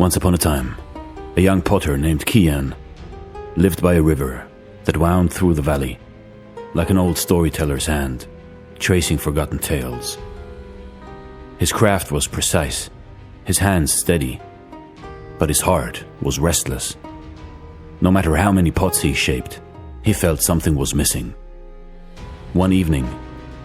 Once upon a time, a young potter named Kian lived by a river that wound through the valley, like an old storyteller's hand, tracing forgotten tales. His craft was precise, his hands steady, but his heart was restless. No matter how many pots he shaped, he felt something was missing. One evening,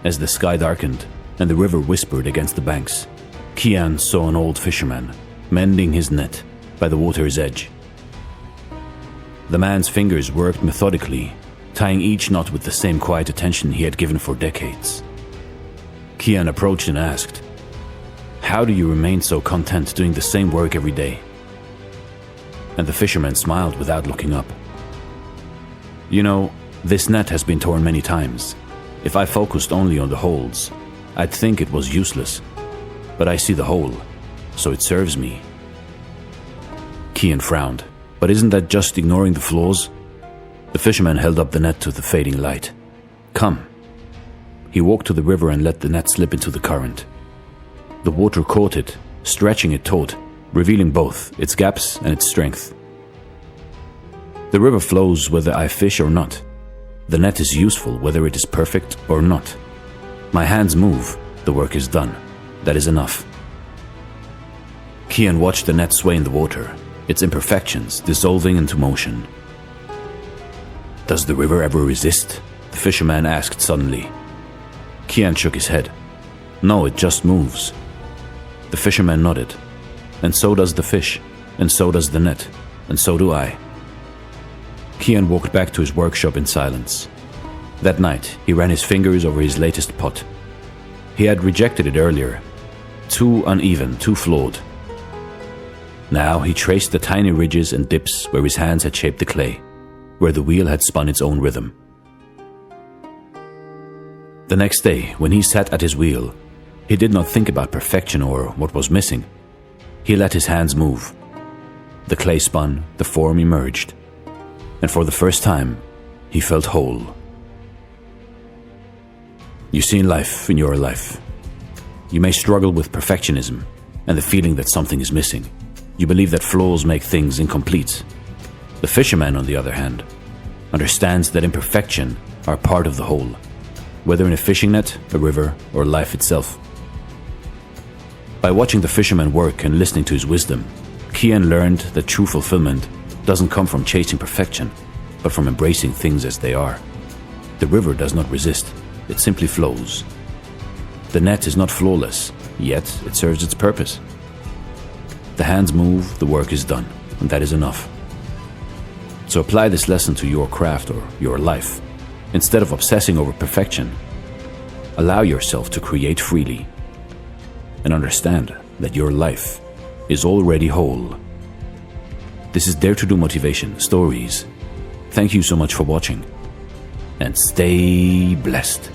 as the sky darkened and the river whispered against the banks, Kian saw an old fisherman mending his net by the water's edge. The man's fingers worked methodically, tying each knot with the same quiet attention he had given for decades. Kian approached and asked, "How do you remain so content doing the same work every day?" And the fisherman smiled without looking up. "You know, this net has been torn many times. If I focused only on the holes, I'd think it was useless. But I see the whole, so it serves me." Kian frowned. "But isn't that just ignoring the flaws?" The fisherman held up the net to the fading light. "Come." He walked to the river and let the net slip into the current. The water caught it, stretching it taut, revealing both its gaps and its strength. The river flows whether I fish or not. The net is useful whether it is perfect or not. My hands move, the work is done. That is enough. Kian watched the net sway in the water, its imperfections dissolving into motion. "Does the river ever resist?" the fisherman asked suddenly. Kian shook his head. "No, it just moves." The fisherman nodded. "And so does the fish, and so does the net, and so do I." Kian walked back to his workshop in silence. That night, he ran his fingers over his latest pot. He had rejected it earlier. Too uneven, too flawed. Now he traced the tiny ridges and dips where his hands had shaped the clay, where the wheel had spun its own rhythm. The next day, when he sat at his wheel, he did not think about perfection or what was missing. He let his hands move. The clay spun, the form emerged, and for the first time, he felt whole. You see in life, in your life, you may struggle with perfectionism and the feeling that something is missing. You believe that flaws make things incomplete. The fisherman, on the other hand, understands that imperfection are part of the whole, whether in a fishing net, a river, or life itself. By watching the fisherman work and listening to his wisdom, Kian learned that true fulfillment doesn't come from chasing perfection, but from embracing things as they are. The river does not resist, it simply flows. The net is not flawless, yet it serves its purpose. The hands move, the work is done, and that is enough. So apply this lesson to your craft or your life. Instead of obsessing over perfection, allow yourself to create freely and understand that your life is already whole. This is Dare to Do Motivation Stories. Thank you so much for watching, and stay blessed.